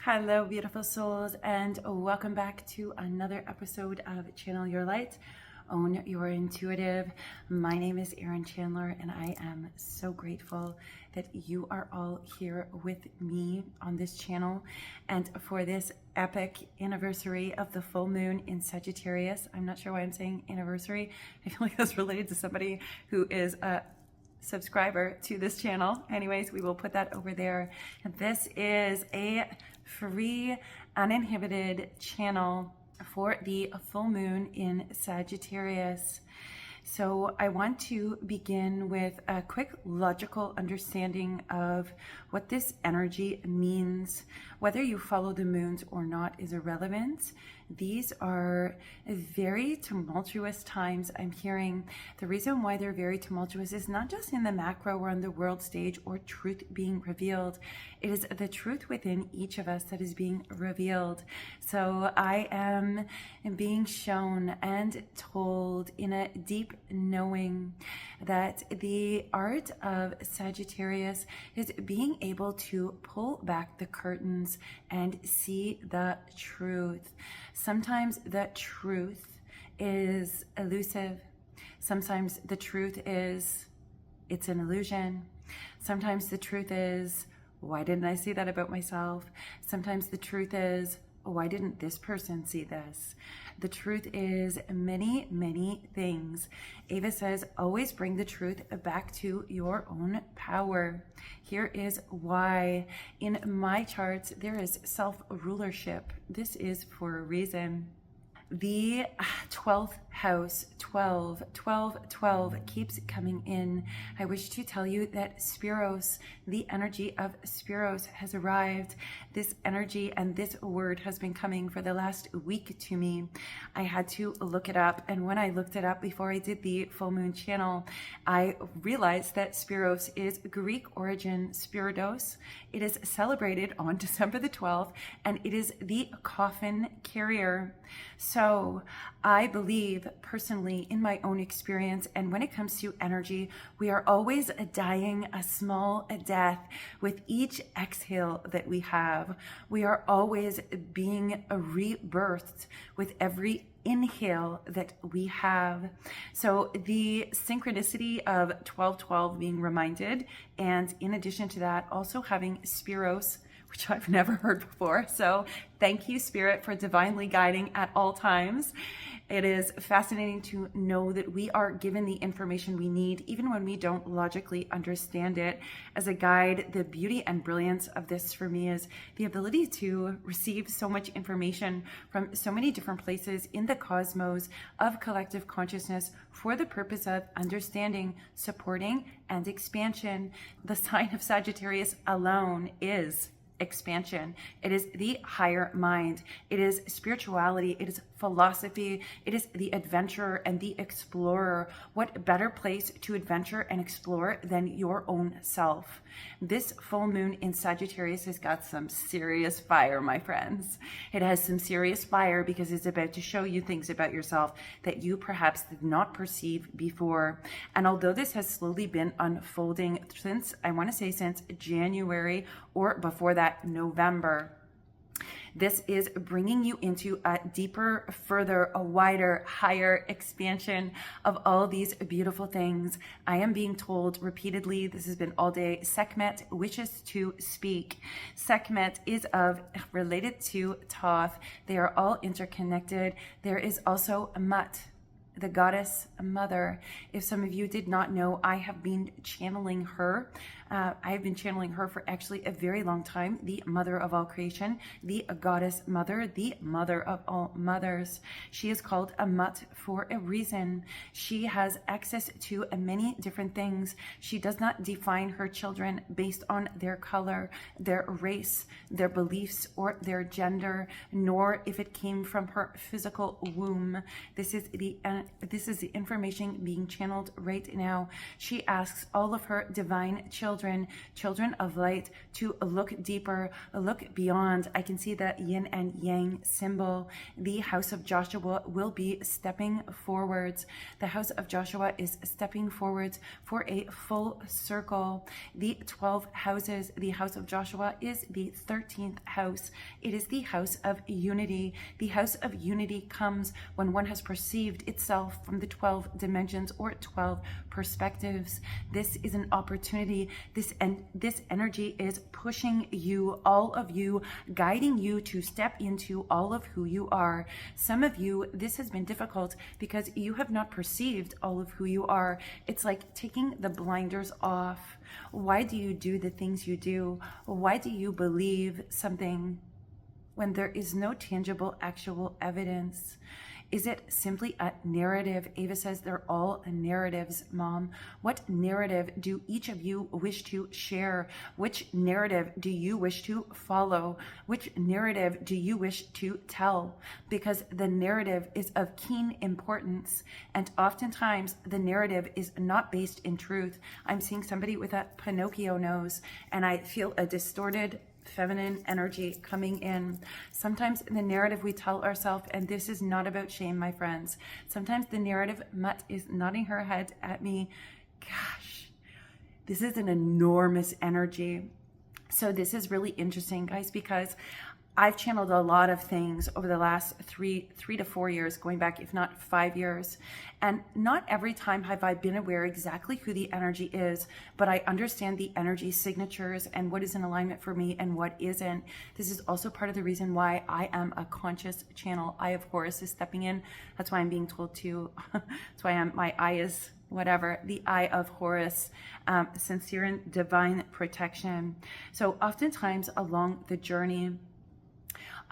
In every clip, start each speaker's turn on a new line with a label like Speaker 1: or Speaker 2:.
Speaker 1: Hello, beautiful souls, and welcome back to another episode of Channel Your Light, Own Your Intuitive. My name is Erin Chandler, and I am so grateful that you are all here with me on this channel. And for this epic anniversary of the full moon in Sagittarius, I'm not sure why I'm saying anniversary. I feel like that's related to somebody who is a subscriber to this channel. Anyways, we will put that over there. This is a free, uninhibited channel for the full moon in Sagittarius. So I want to begin with a quick logical understanding of what this energy means. Whether you follow the moons or not is irrelevant. These are very tumultuous times. I'm hearing the reason why they're very tumultuous is not just in the macro or on the world stage or truth being revealed. It is the truth within each of us that is being revealed. So I am being shown and told in a deep knowing that the art of Sagittarius is being able to pull back the curtains and see the truth. Sometimes the truth is elusive. Sometimes the truth is, it's an illusion. Sometimes the truth is, why didn't I see that about myself? Sometimes the truth is, why didn't this person see this? The truth is many, many things. Ava says, always bring the truth back to your own power. Here is why. In my charts, there is self-rulership. This is for a reason. The 12th house, 12 keeps coming in. I wish to tell you that Spiros, the energy of Spiros has arrived. This energy and this word has been coming for the last week to me. I had to look it up, and when I looked it up before I did the full moon channel, I realized that Spiros is Greek origin Spiridos. It is celebrated on December the 12th, and it is the coffin carrier. So I believe personally in my own experience, and when it comes to energy, we are always dying a small death with each exhale that we have. We are always being rebirthed with every inhale that we have. So the synchronicity of 1212 being reminded, and in addition to that, also having Spiros, which I've never heard before. So thank you, Spirit, for divinely guiding at all times. It is fascinating to know that we are given the information we need, even when we don't logically understand it. As a guide, the beauty and brilliance of this for me is the ability to receive so much information from so many different places in the cosmos of collective consciousness for the purpose of understanding, supporting, and expansion. The sign of Sagittarius alone is expansion. It is the higher mind. It is spirituality. It is philosophy. It is the adventurer and the explorer. What better place to adventure and explore than your own self? This full moon in Sagittarius has got some serious fire, my friends. It has some serious fire because it's about to show you things about yourself that you perhaps did not perceive before. And although this has slowly been unfolding since, I want to say since January, or before that, November, this is bringing you into a deeper, further, a wider, higher expansion of all these beautiful things. I am being told repeatedly, this has been all day, Sekhmet wishes to speak. Sekhmet is related to Thoth. They are all interconnected. There is also Mutt, the goddess mother. If some of you did not know, I have been channeling her. I have been channeling her for actually a very long time. The mother of all creation, the goddess mother, the mother of all mothers. She is called a Mutt for a reason. She has access to many different things. She does not define her children based on their color, their race, their beliefs, or their gender, nor if it came from her physical womb. This is the this is the information being channeled right now. She asks all of her divine children, children of light, to look deeper, look beyond. I can see the yin and yang symbol. The house of Joshua will be stepping forwards. The house of Joshua is stepping forwards for a full circle. The 12 houses, the house of Joshua is the 13th house. It is the house of unity. The house of unity comes when one has perceived itself from the 12 dimensions or 12 perspectives. This is an opportunity. This energy is pushing you, all of you, guiding you to step into all of who you are. Some of you, this has been difficult because you have not perceived all of who you are. It's like taking the blinders off. Why do you do the things you do? Why do you believe something when there is no tangible, actual evidence? Is it simply a narrative? Ava says they're all narratives, Mom. What narrative do each of you wish to share? Which narrative do you wish to follow? Which narrative do you wish to tell? Because the narrative is of keen importance, and oftentimes the narrative is not based in truth. I'm seeing somebody with a Pinocchio nose, and I feel a distorted feminine energy coming in. Sometimes the narrative we tell ourselves, and this is not about shame, my friends. Sometimes the narrative, Mutt is nodding her head at me. Gosh, this is an enormous energy. So this is really interesting, guys, because I've channeled a lot of things over the last three to 4 years, going back, if not 5 years. And not every time have I been aware exactly who the energy is, but I understand the energy signatures and what is in alignment for me and what isn't. This is also part of the reason why I am a conscious channel. Eye of Horus is stepping in. That's why I'm being told to, that's why my eye is whatever, the Eye of Horus, sincere and divine protection. So oftentimes along the journey,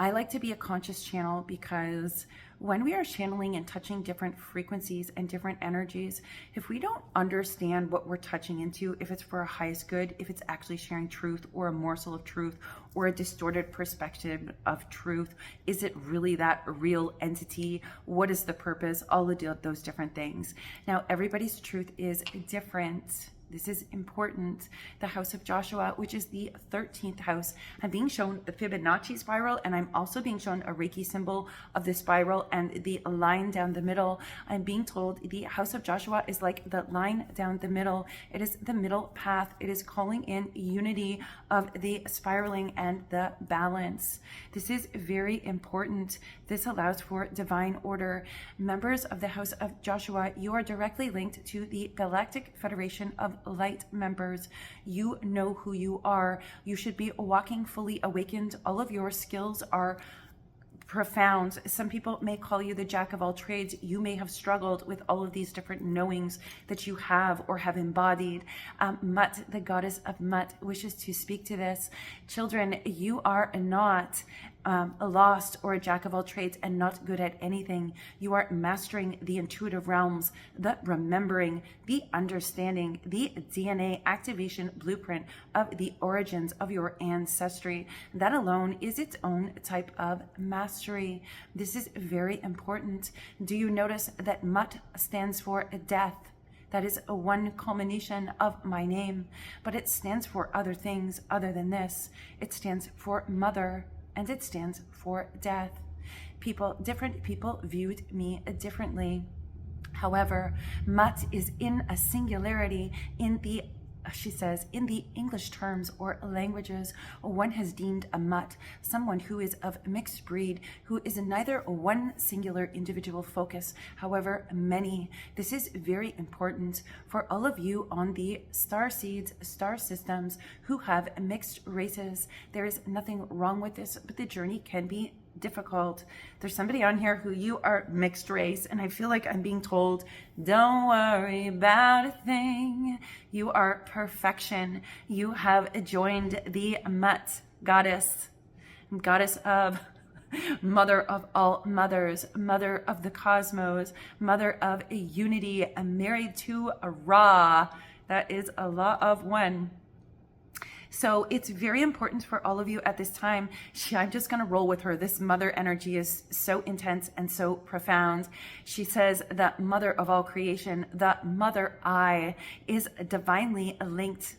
Speaker 1: I like to be a conscious channel because when we are channeling and touching different frequencies and different energies, if we don't understand what we're touching into, if it's for our highest good, if it's actually sharing truth or a morsel of truth or a distorted perspective of truth, is it really that real entity? What is the purpose? All of those different things. Now, everybody's truth is different. This is important. The house of Joshua, which is the 13th house, I'm being shown the Fibonacci spiral, and I'm also being shown a Reiki symbol of the spiral and the line down the middle. I'm being told the house of Joshua is like the line down the middle. It is the middle path. It is calling in unity of the spiraling and the balance. This is very important. This allows for divine order. Members of the house of Joshua, you are directly linked to the Galactic Federation of Light members. You know who you are. You should be walking fully awakened. All of your skills are profound. Some people may call you the jack of all trades. You may have struggled with all of these different knowings that you have or have embodied. Mutt, the goddess of Mutt, wishes to speak to this. Children, you are not a lost or a jack of all trades and not good at anything. You are mastering the intuitive realms, the remembering, the understanding, the DNA activation blueprint of the origins of your ancestry. That alone is its own type of mastery. This is very important. Do you notice that Mutt stands for death? That is one culmination of my name, but it stands for other things other than this. It stands for mother, and it stands for death. Different people viewed me differently. However, Mutt is in a singularity in the, she says, in the English terms or languages, one has deemed a mutt someone who is of mixed breed, who is neither one singular individual focus, however many. This is very important for all of you on the star seeds, star systems who have mixed races. There is nothing wrong with this, but the journey can be difficult. There's somebody on here who you are mixed race, and I feel like I'm being told, don't worry about a thing. You are perfection. You have joined the Mutt goddess of mother of all mothers, mother of the cosmos, mother of a unity, married to a Ra. That is a law of one. So it's very important for all of you at this time. I'm just going to roll with her. This mother energy is so intense and so profound. She says the mother of all creation, the mother I, is divinely linked.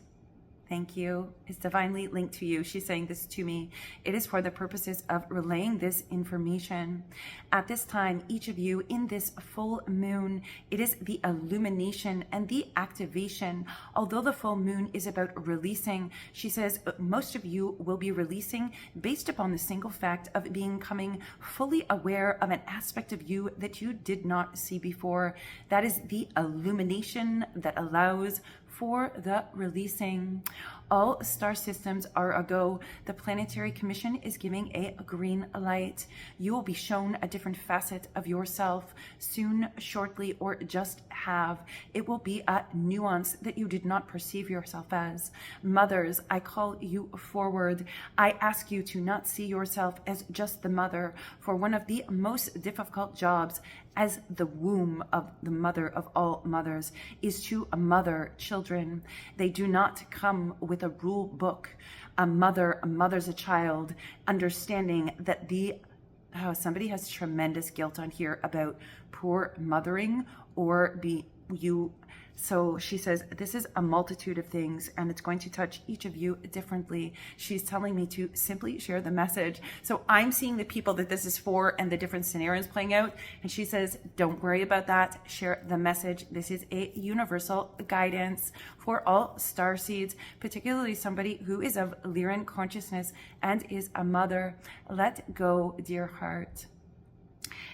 Speaker 1: Thank you. Is divinely linked to you. She's saying this to me. It is for the purposes of relaying this information. At this time, each of you in this full moon, it is the illumination and the activation. Although the full moon is about releasing, she says most of you will be releasing based upon the single fact of becoming fully aware of an aspect of you that you did not see before. That is the illumination that allows for the releasing. All star systems are a go. The Planetary Commission is giving a green light. You will be shown a different facet of yourself soon, shortly, or just have. It will be a nuance that you did not perceive yourself as. Mothers, I call you forward. I ask you to not see yourself as just the mother, for one of the most difficult jobs as the womb of the mother of all mothers is to mother children. They do not come with a rule book. A mother's a child, understanding that somebody has tremendous guilt on here about poor mothering So she says, this is a multitude of things and it's going to touch each of you differently. She's telling me to simply share the message. So I'm seeing the people that this is for and the different scenarios playing out. And she says, don't worry about that. Share the message. This is a universal guidance for all starseeds, particularly somebody who is of Lyran consciousness and is a mother. Let go, dear heart.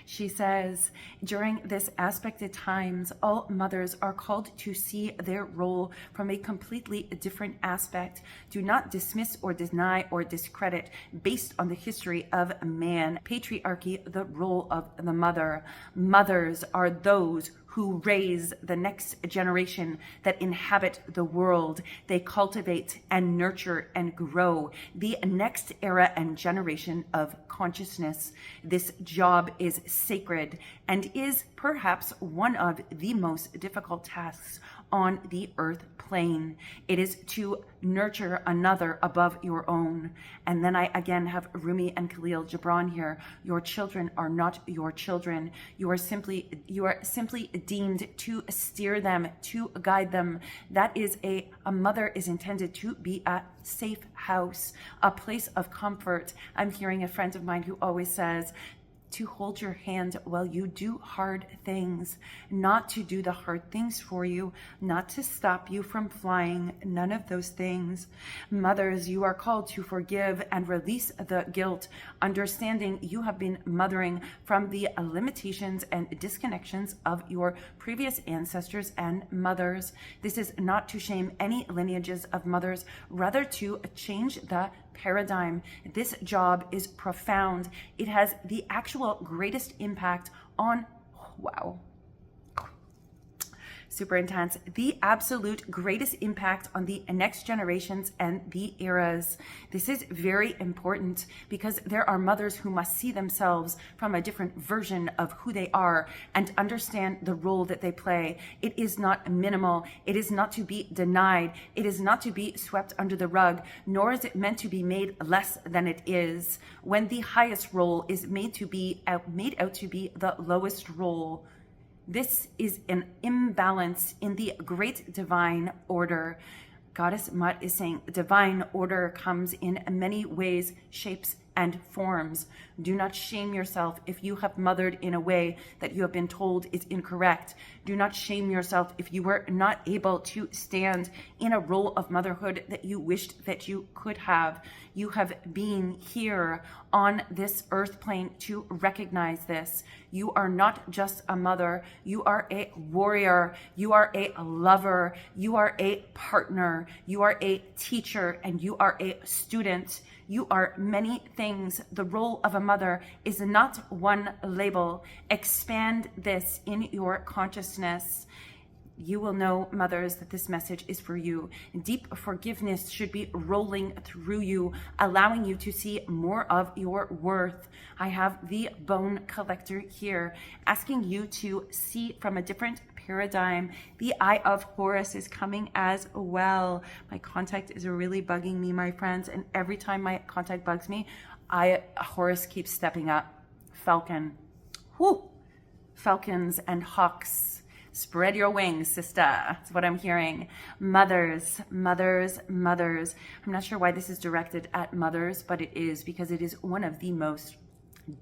Speaker 1: She says, during this aspected times, all mothers are called to see their role from a completely different aspect. Do not dismiss or deny or discredit based on the history of man. Patriarchy, the role of the mother. Mothers are those who raise the next generation that inhabit the world. They cultivate and nurture and grow the next era and generation of consciousness. This job is sacred and is perhaps one of the most difficult tasks on the earth plane. It is to nurture another above your own. And then I again have Rumi and Khalil Gibran here. Your children are not your children. You are simply deemed to steer them, to guide them. That is a mother is intended to be a safe house, a place of comfort. I'm hearing a friend of mine who always says, to hold your hand while you do hard things, not to do the hard things for you, not to stop you from flying, none of those things. Mothers, you are called to forgive and release the guilt, understanding you have been mothering from the limitations and disconnections of your previous ancestors and mothers. This is not to shame any lineages of mothers, rather to change the paradigm. This job is profound. It has the actual greatest impact on, wow, super intense, the absolute greatest impact on the next generations and the eras. This is very important because there are mothers who must see themselves from a different version of who they are and understand the role that they play. It is not minimal. It is not to be denied. It is not to be swept under the rug, nor is it meant to be made less than it is. When the highest role is made out to be the lowest role, this is an imbalance in the great divine order. Goddess Mutt is saying divine order comes in many ways, shapes, and forms. Do not shame yourself if you have mothered in a way that you have been told is incorrect. Do not shame yourself if you were not able to stand in a role of motherhood that you wished that you could have. You have been here on this earth plane to recognize this. You are not just a mother. You are a warrior. You are a lover. You are a partner. You are a teacher, and you are a student. You are many things. The role of a mother is not one label. Expand this in your consciousness. You will know, mothers, that this message is for you. Deep forgiveness should be rolling through you, allowing you to see more of your worth. I have the bone collector here, asking you to see from a different paradigm. The Eye of Horus is coming as well. My contact is really bugging me, my friends, and every time my contact bugs me, Horus keeps stepping up. Falcon. Whoo! Falcons and hawks. Spread your wings, sister. That's what I'm hearing. Mothers, mothers, mothers. I'm not sure why this is directed at mothers, but it is, because it is one of the most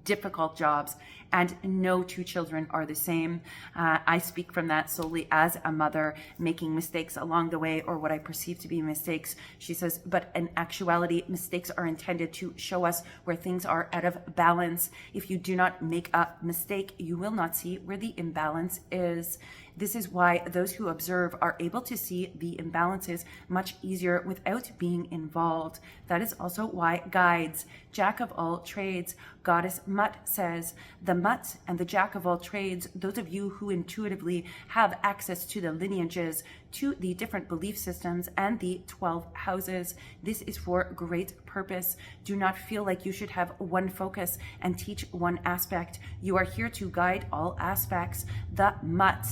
Speaker 1: difficult jobs, and no two children are the same. I speak from that solely as a mother, making mistakes along the way, or what I perceive to be mistakes. She says, but in actuality, mistakes are intended to show us where things are out of balance. If you do not make a mistake, you will not see where the imbalance is. This is why those who observe are able to see the imbalances much easier without being involved. That is also why guides, jack of all trades, Goddess Mutt says, the Mutt and the jack of all trades, those of you who intuitively have access to the lineages, to the different belief systems and the 12 houses, this is for great purpose. Do not feel like you should have one focus and teach one aspect. You are here to guide all aspects. The Mutt.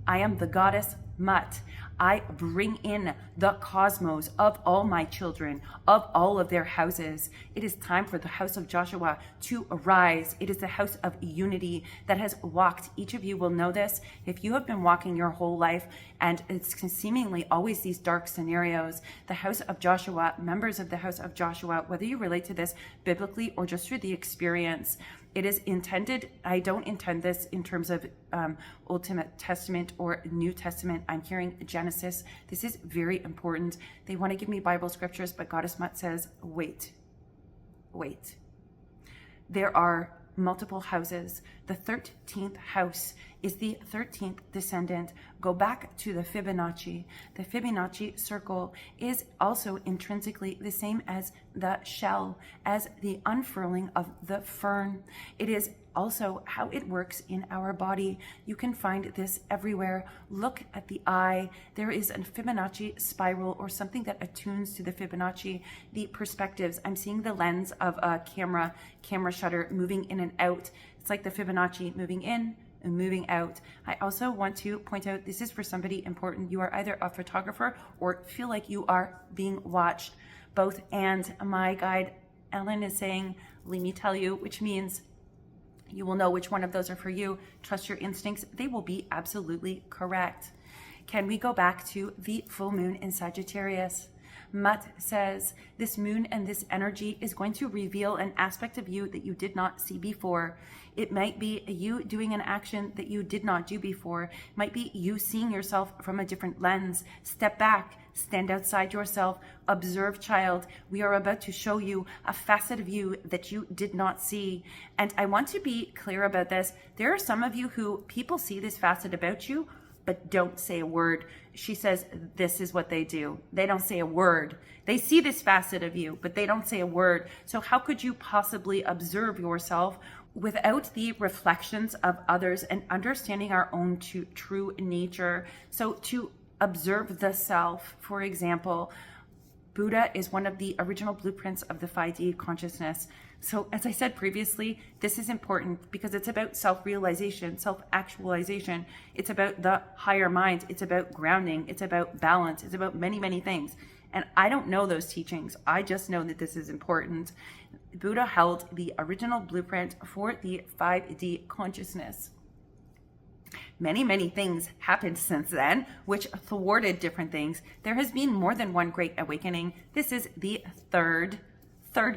Speaker 1: I am the goddess Mutt. I bring in the cosmos of all my children, of all of their houses. It is time for the house of Joshua to arise. It is the house of unity that has walked. Each of you will know this. If you have been walking your whole life and it's seemingly always these dark scenarios, the house of Joshua, members of the house of Joshua, whether you relate to this biblically or just through the experience, it is intended, I don't intend this in terms of Old Testament or New Testament. I'm hearing Genesis. This is very important. They want to give me Bible scriptures, but Goddess Mutt says, wait. There are multiple houses. The 13th house is the 13th descendant. Go back to the Fibonacci. The Fibonacci circle is also intrinsically the same as the shell, as the unfurling of the fern. It is also how it works in our body. You can find this everywhere. Look at the eye. There is a Fibonacci spiral or something that attunes to the Fibonacci. The perspectives. I'm seeing the lens of a camera shutter moving in and out. It's like the Fibonacci moving in and moving out. I also want to point out, this is for somebody important. You are either a photographer or feel like you are being watched. Both. And my guide, Ellen, is saying, let me tell you, which means you will know which one of those are for you. Trust your instincts. They will be absolutely correct. Can we go back to the full moon in Sagittarius? Mutt says, this moon and this energy is going to reveal an aspect of you that you did not see before. It might be you doing an action that you did not do before. It might be you seeing yourself from a different lens. Step back, stand outside yourself, observe, child. We are about to show you a facet of you that you did not see. And I want to be clear about this. There are some of you who people see this facet about you, but don't say a word. She says, this is what they do. They don't say a word. They see this facet of you, but they don't say a word. So how could you possibly observe yourself without the reflections of others and understanding our own true nature? So to observe the self, for example, Buddha is one of the original blueprints of the 5D consciousness. So as I said previously, this is important because it's about self-realization, self-actualization. It's about the higher mind. It's about grounding. It's about balance. It's about many, many things. And I don't know those teachings. I just know that this is important. Buddha held the original blueprint for the 5D consciousness. Many, many things happened since then, which thwarted different things. There has been more than one great awakening. This is the third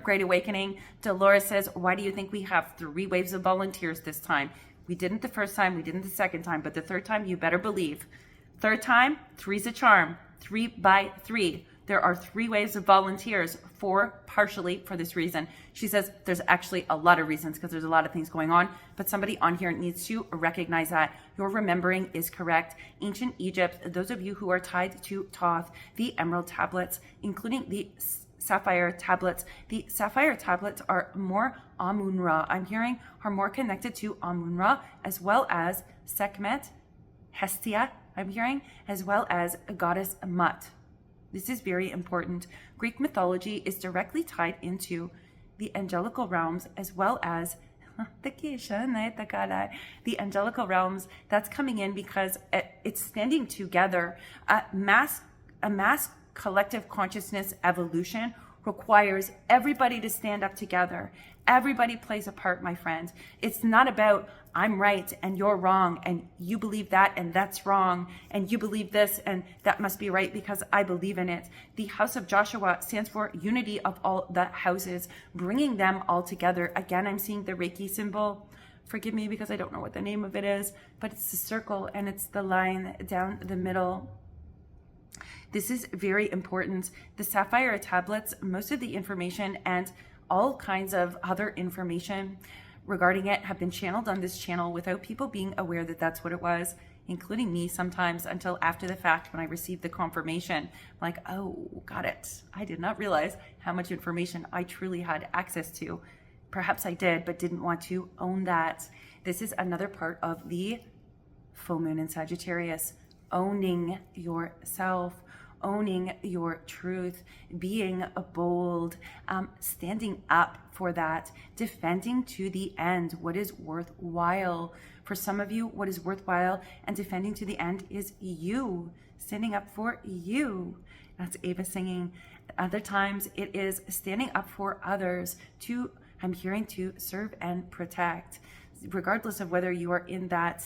Speaker 1: great awakening. Dolores says, why do you think we have 3 waves of volunteers this time? We didn't the first time, we didn't the second time, but the third time, you better believe. Third time, 3's a charm. 3 by 3. There are 3 waves of volunteers, 4 partially for this reason. She says there's actually a lot of reasons because there's a lot of things going on, but somebody on here needs to recognize that. Your remembering is correct. Ancient Egypt, those of you who are tied to Thoth, the emerald tablets, including the sapphire tablets. The sapphire tablets are more Amun-Ra. I'm hearing are more connected to Amun-Ra as well as Sekhmet, Hestia, I'm hearing, as well as goddess Mutt. This is very important. Greek mythology is directly tied into the angelical realms as well as the angelical realms, that's coming in because it's standing together. A mass collective consciousness evolution requires everybody to stand up together. Everybody plays a part, my friend. It's not about I'm right and you're wrong and you believe that and that's wrong and you believe this and that must be right because I believe in it. The House of Joshua stands for unity of all the houses, bringing them all together. Again, I'm seeing the Reiki symbol. Forgive me because I don't know what the name of it is, but it's the circle and it's the line down the middle. This is very important. The sapphire tablets, most of the information and all kinds of other information regarding it have been channeled on this channel without people being aware that that's what it was, including me sometimes until after the fact when I received the confirmation. I'm like, oh, got it. I did not realize how much information I truly had access to. Perhaps I did, but didn't want to own that. This is another part of the full moon in Sagittarius, owning yourself, owning your truth, being bold, standing up for that, defending to the end what is worthwhile. For some of you, what is worthwhile and defending to the end is you, standing up for you. That's Ava singing. Other times it is standing up for others to, I'm hearing, to serve and protect. Regardless of whether you are in that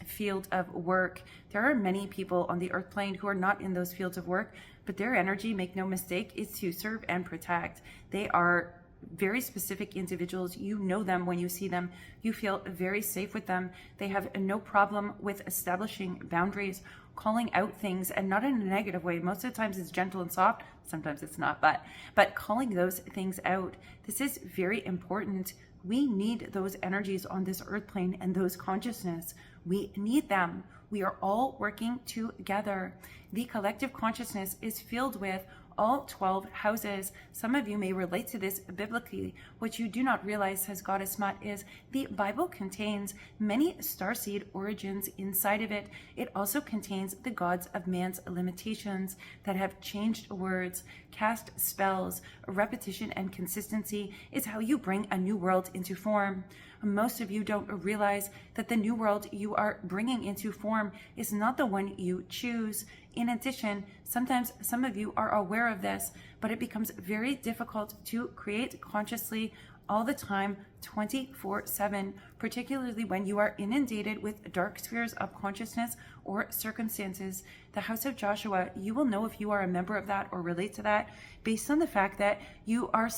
Speaker 1: field of work, there are many people on the earth plane who are not in those fields of work, but their energy, make no mistake, is to serve and protect. They are very specific individuals. You know them when you see them. You feel very safe with them. They have no problem with establishing boundaries, calling out things, and not in a negative way. Most of the times it's gentle and soft. Sometimes it's not, but calling those things out. This is very important. We need those energies on this earth plane and those consciousness. We need them. We are all working together. The collective consciousness is filled with all 12 houses. Some of you may relate to this biblically. What you do not realize, says Goddess Mutt, is the Bible contains many starseed origins inside of it. It also contains the gods of man's limitations that have changed words, cast spells. Repetition and consistency is how you bring a new world into form. Most of you don't realize that the new world you are bringing into form is not the one you choose. In addition, sometimes some of you are aware of this, but it becomes very difficult to create consciously all the time, 24/7, particularly when you are inundated with dark spheres of consciousness or circumstances. The House of Joshua, you will know if you are a member of that or relate to that based on the fact that you are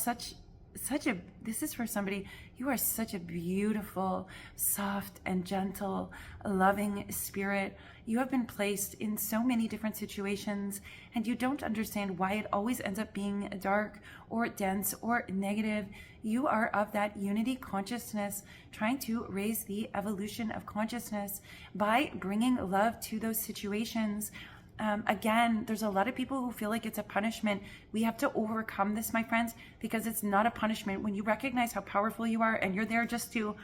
Speaker 1: this is for somebody, you are such a beautiful, soft and gentle, loving spirit. You have been placed in so many different situations and you don't understand why it always ends up being dark or dense or negative. You are of that unity consciousness, trying to raise the evolution of consciousness by bringing love to those situations. Again, there's a lot of people who feel like it's a punishment. We have to overcome this, my friends, because it's not a punishment. When you recognize how powerful you are and you're there just to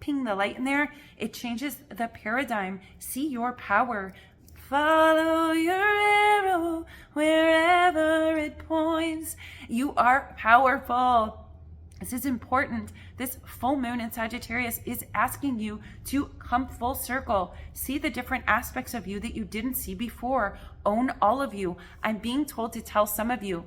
Speaker 1: ping the light in there, it changes the paradigm. See your power. Follow your arrow wherever it points. You are powerful. This is important. This full moon in Sagittarius is asking you to come full circle. See the different aspects of you that you didn't see before. Own all of you. I'm being told to tell some of you,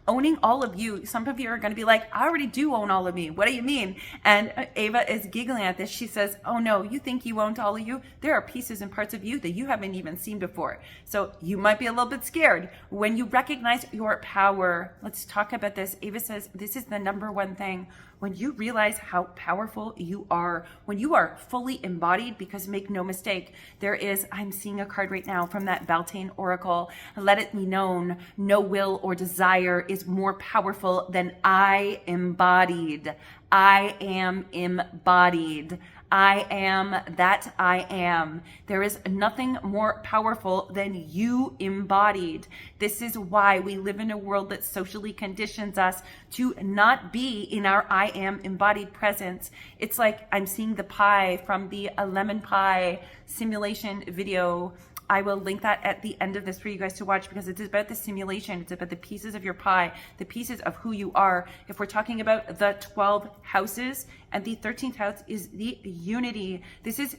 Speaker 1: owning all of you. Some of you are going to be like, I already do own all of me. What do you mean? And Ava is giggling at this. She says, oh no, you think you owned all of you? There are pieces and parts of you that you haven't even seen before. So you might be a little bit scared. When you recognize your power, let's talk about this. Ava says, this is the number one thing. When you realize how powerful you are, when you are fully embodied, because make no mistake, there is, I'm seeing a card right now from that Beltane Oracle. Let it be known, no will or desire is more powerful than I embodied. I am embodied. I am that I am. There is nothing more powerful than you embodied. This is why we live in a world that socially conditions us to not be in our I am embodied presence. It's like I'm seeing the pie from the lemon pie simulation video I will link that at the end of this for you guys to watch, because it's about the simulation. It's about the pieces of your pie, the pieces of who you are. If we're talking about the 12 houses, and the 13th house is the unity. This is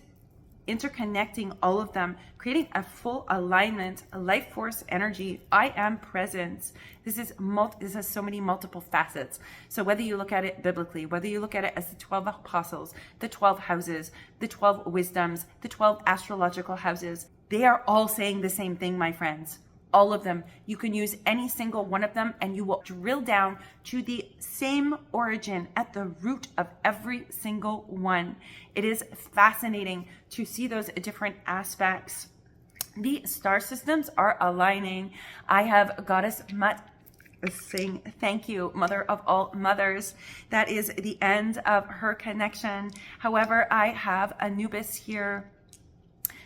Speaker 1: interconnecting all of them, creating a full alignment, a life force energy. I am presence. This has so many multiple facets. So whether you look at it biblically, whether you look at it as the 12 apostles, the 12 houses, the 12 wisdoms, the 12 astrological houses, they are all saying the same thing, my friends. All of them. You can use any single one of them and you will drill down to the same origin at the root of every single one. It is fascinating to see those different aspects. The star systems are aligning. I have Goddess Mutt saying, thank you, Mother of all mothers. That is the end of her connection. However, I have Anubis here.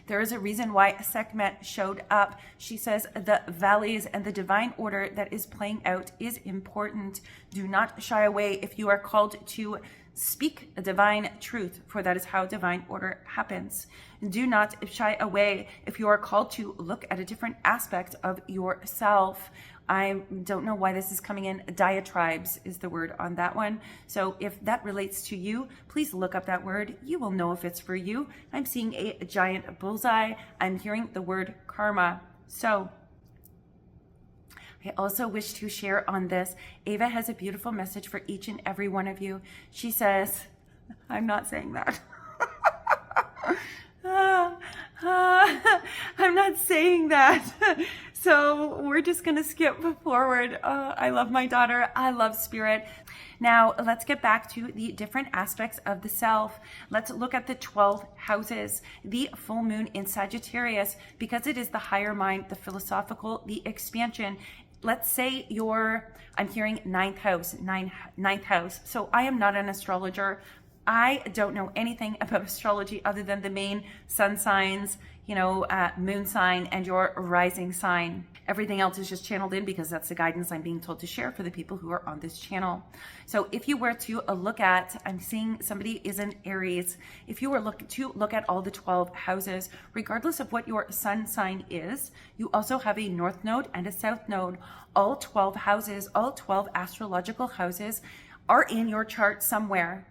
Speaker 1: There is a reason why Sekhmet showed up. She says the valleys and the divine order that is playing out is important. Do not shy away if you are called to speak a divine truth, for that is how divine order happens. Do not shy away if you are called to look at a different aspect of yourself. I don't know why this is coming in. Diatribes is the word on that one. So if that relates to you, please look up that word. You will know if it's for you. I'm seeing a giant bullseye. I'm hearing the word karma. So I also wish to share on this. Ava has a beautiful message for each and every one of you. She says, I'm not saying that. I'm not saying that. So we're just going to skip forward. I love my daughter. I love spirit. Now let's get back to the different aspects of the self. Let's look at the 12 houses. The full moon in Sagittarius, because it is the higher mind, the philosophical, the expansion. Let's say I'm hearing ninth house. So I am not an astrologer. I don't know anything about astrology other than the main sun signs, moon sign and your rising sign. Everything else is just channeled in because that's the guidance I'm being told to share for the people who are on this channel. So if you were to look at, I'm seeing somebody is in Aries. If you were to look at all the 12 houses, regardless of what your sun sign is, you also have a north node and a south node. All 12 houses, all 12 astrological houses are in your chart somewhere.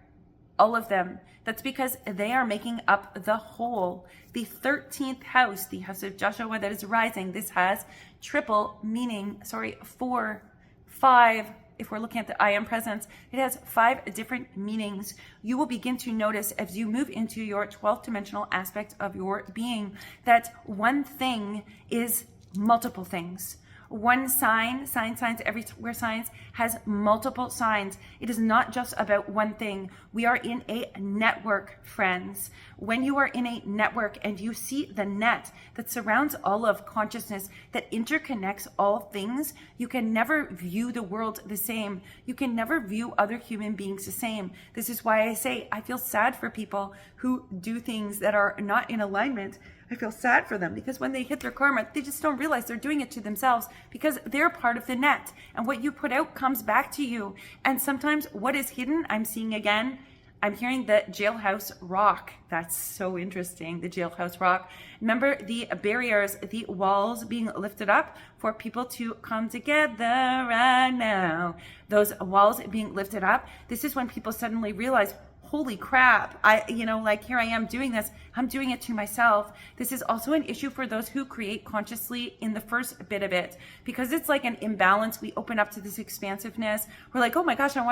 Speaker 1: All of them. That's because they are making up the whole. The 13th house, the house of Joshua that is rising, this has triple meaning, 4, 5. If we're looking at the I am presence, it has 5 different meanings. You will begin to notice as you move into your 12th dimensional aspect of your being that one thing is multiple things. One signs, everywhere signs has multiple signs. It is not just about one thing. We are in a network, friends. When you are in a network and you see the net that surrounds all of consciousness, that interconnects all things, you can never view the world the same. You can never view other human beings the same. This is why I say I feel sad for people who do things that are not in alignment. I feel sad for them because when they hit their karma, they just don't realize they're doing it to themselves because they're part of the net. And what you put out comes back to you. And sometimes what is hidden, I'm seeing again, I'm hearing the jailhouse rock. That's so interesting, the jailhouse rock. Remember the barriers, the walls being lifted up for people to come together right now. Those walls being lifted up. This is when people suddenly realize, holy crap, here I am doing this. I'm doing it to myself. This is also an issue for those who create consciously in the first bit of it, because it's like an imbalance. We open up to this expansiveness. We're like, oh my gosh, I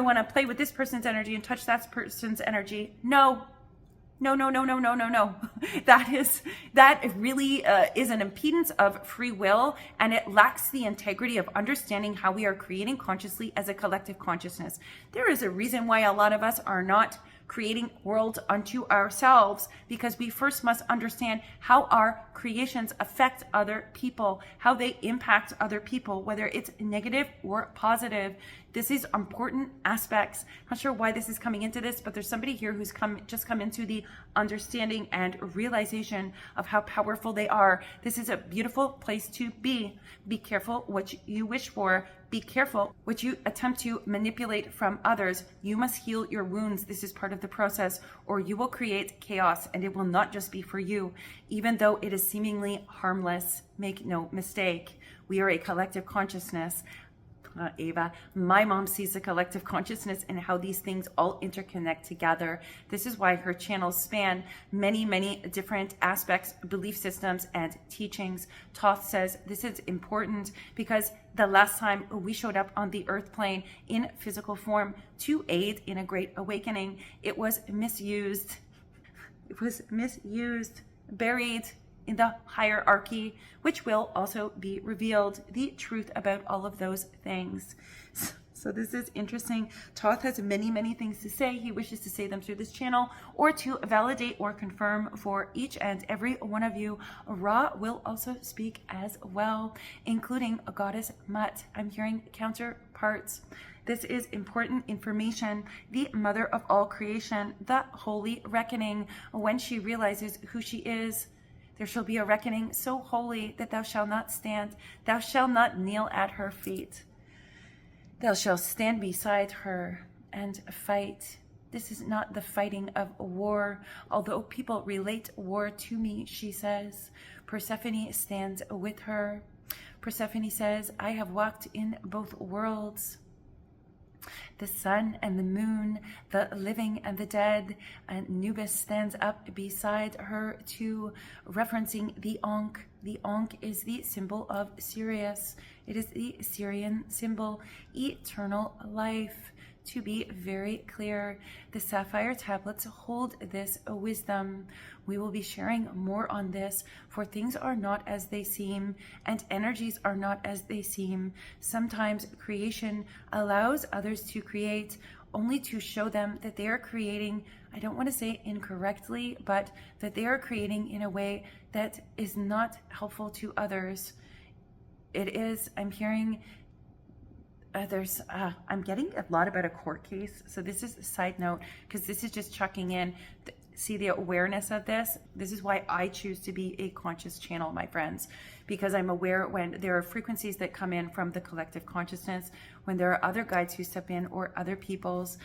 Speaker 1: want to play with this person's energy and touch that person's energy. No. That really is an impedance of free will, and it lacks the integrity of understanding how we are creating consciously as a collective consciousness. There is a reason why a lot of us are not creating worlds unto ourselves, because we first must understand how our creations affect other people, how they impact other people, whether it's negative or positive. This is important aspects. Not sure why this is coming into this, but there's somebody here who's just come into the understanding and realization of how powerful they are. This is a beautiful place to be. Be careful what you wish for. Be careful what you attempt to manipulate from others. You must heal your wounds. This is part of the process, or you will create chaos, and it will not just be for you, even though it is seemingly harmless. Make no mistake. We are a collective consciousness. Ava, my mom sees the collective consciousness and how these things all interconnect together. This is why her channels span many, many different aspects, belief systems, and teachings. Thoth says this is important because the last time we showed up on the earth plane in physical form to aid in a great awakening, it was misused. It was misused, buried in the hierarchy, which will also be revealed, the truth about all of those things. So this is interesting. Thoth has many, many things to say. He wishes to say them through this channel or to validate or confirm for each and every one of you. Ra will also speak as well, including a goddess Mutt. I'm hearing counterparts. This is important information. The mother of all creation, the holy reckoning, when she realizes who she is, there shall be a reckoning so holy that thou shalt not stand. Thou shalt not kneel at her feet. Thou shalt stand beside her and fight. This is not the fighting of war, although people relate war to me, she says. Persephone stands with her. Persephone says, I have walked in both worlds. The sun and the moon, the living and the dead, and Anubis stands up beside her too, referencing the Ankh. The Ankh is the symbol of Sirius. It is the Syrian symbol, eternal life. To be very clear, the sapphire tablets hold this wisdom. We will be sharing more on this, for things are not as they seem, and energies are not as they seem. Sometimes creation allows others to create, only to show them that they are creating, I don't want to say incorrectly, but that they are creating in a way that is not helpful to others. It is, I'm hearing, I'm getting a lot about a court case. So this is a side note, because this is just chucking in. See the awareness of this? This is why I choose to be a conscious channel, my friends, because I'm aware when there are frequencies that come in from the collective consciousness, when there are other guides who step in or other people's.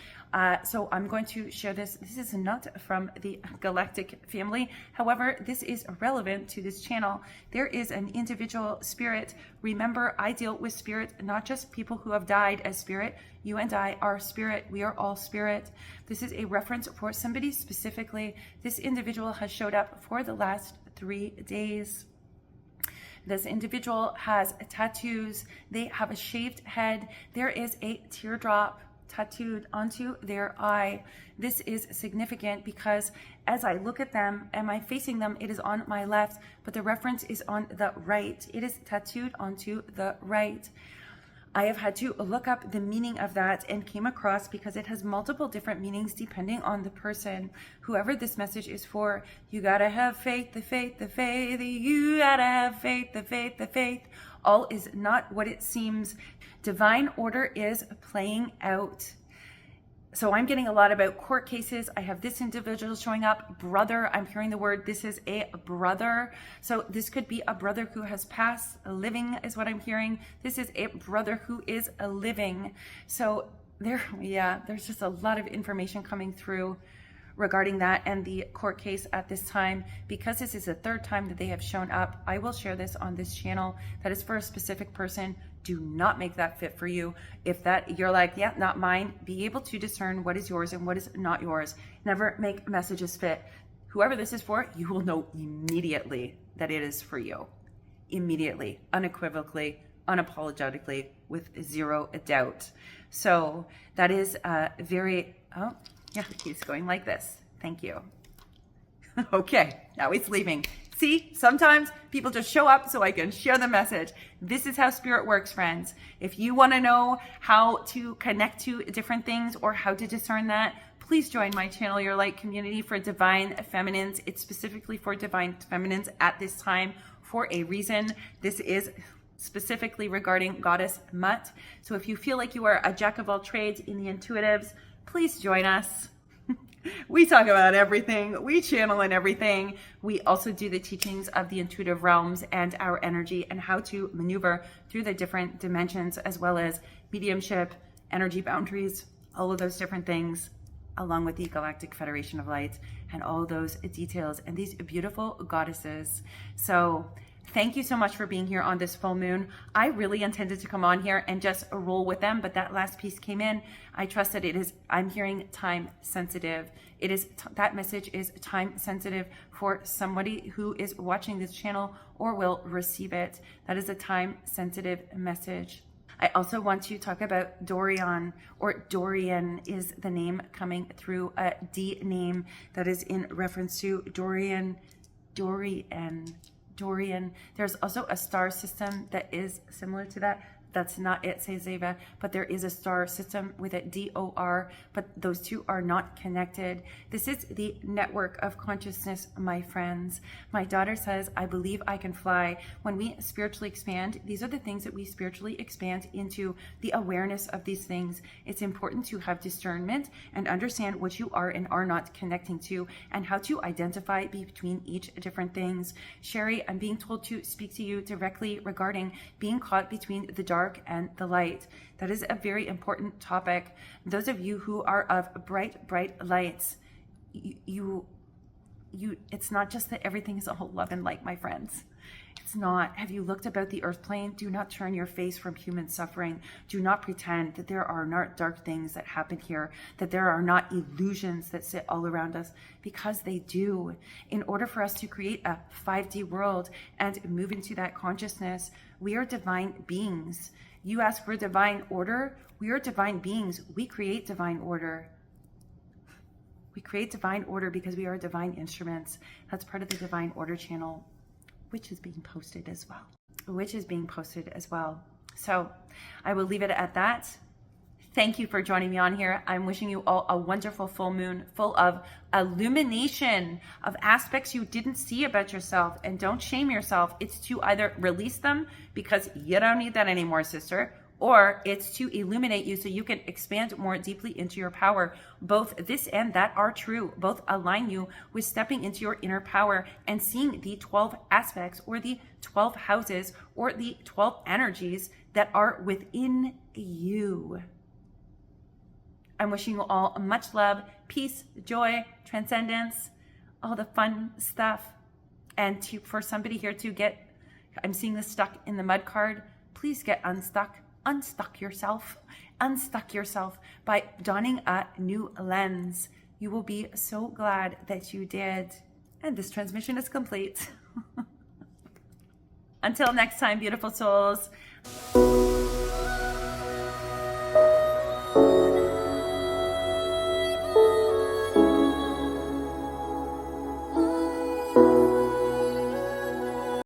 Speaker 1: So I'm going to share this. This is not from the galactic family. However, this is relevant to this channel. There is an individual spirit. Remember, I deal with spirit, not just people who have died as spirit. You and I are spirit. We are all spirit. This is a reference for somebody specifically. This individual has showed up for the last 3 days. This individual has tattoos. They have a shaved head. There is a teardrop tattooed onto their eye. This is significant because as I look at them, am I facing them? It is on my left, but the reference is on the right. It is tattooed onto the right. I have had to look up the meaning of that and came across, because it has multiple different meanings depending on the person. Whoever this message is for, you gotta have faith, the faith, the faith. You gotta have faith, the faith, the faith. All is not what it seems. Divine order is playing out. So I'm getting a lot about court cases. I have this individual showing up, brother. I'm hearing the word, this is a brother. So this could be a brother who has passed, a living is what I'm hearing. This is a brother who is a living. So there's just a lot of information coming through regarding that and the court case at this time. Because this is the third time that they have shown up, I will share this on this channel. That is for a specific person. Do not make that fit for you. If that you're like, yeah, not mine, be able to discern what is yours and what is not yours. Never make messages fit. Whoever this is for, you will know immediately that it is for you. Immediately, unequivocally, unapologetically, with zero doubt. So that is very, oh, yeah, he's going like this. Thank you. Okay, now he's leaving. See, sometimes people just show up so I can share the message. This is how spirit works, friends. If you want to know how to connect to different things or how to discern that, please join my Channel Your Light community for Divine Feminines. It's specifically for Divine Feminines at this time for a reason. This is specifically regarding Goddess Mutt. So if you feel like you are a jack of all trades in the intuitives, please join us. We talk about everything. We channel in everything. We also do the teachings of the intuitive realms and our energy and how to maneuver through the different dimensions, as well as mediumship, energy boundaries, all of those different things, along with the Galactic Federation of Light and all those details and these beautiful goddesses. So thank you so much for being here on this full moon. I really intended to come on here and just roll with them, but that last piece came in. I trust that it is, I'm hearing time sensitive. It is, that message is time sensitive for somebody who is watching this channel or will receive it. That is a time sensitive message. I also want to talk about Dorian, or Dorian is the name coming through, a D name that is in reference to Dorian. There's also a star system that is similar to that. That's not it, says Zeva, but there is a star system with a DOR, but those two are not connected. This is the network of consciousness, my friends. My daughter says, I believe I can fly. When we spiritually expand, these are the things that we spiritually expand into, the awareness of these things. It's important to have discernment and understand what you are and are not connecting to, and how to identify between each different things. Sherry, I'm being told to speak to you directly regarding being caught between the dark and the light. That is a very important topic. Those of you who are of bright lights, it's not just that everything is all love and light, my friends. It's not. Have you looked about the earth plane? Do not turn your face from human suffering. Do not pretend that there are not dark things that happen here, that there are not illusions that sit all around us, because they do. In order for us to create a 5D world and move into that consciousness, we are divine beings. You ask for divine order. We are divine beings. We create divine order. We create divine order because we are divine instruments. That's part of the divine order channel, which is being posted as well. So I will leave it at that. Thank you for joining me on here. I'm wishing you all a wonderful full moon full of illumination of aspects you didn't see about yourself. And don't shame yourself. It's to either release them because you don't need that anymore, sister, or it's to illuminate you so you can expand more deeply into your power. Both this and that are true. Both align you with stepping into your inner power and seeing the 12 aspects, or the 12 houses, or the 12 energies that are within you. I'm wishing you all much love, peace, joy, transcendence, all the fun stuff. And for somebody here to get, I'm seeing the stuck in the mud card, please get unstuck. Unstuck yourself by donning a new lens. You will be so glad that you did. And this transmission is complete. Until next time, beautiful souls.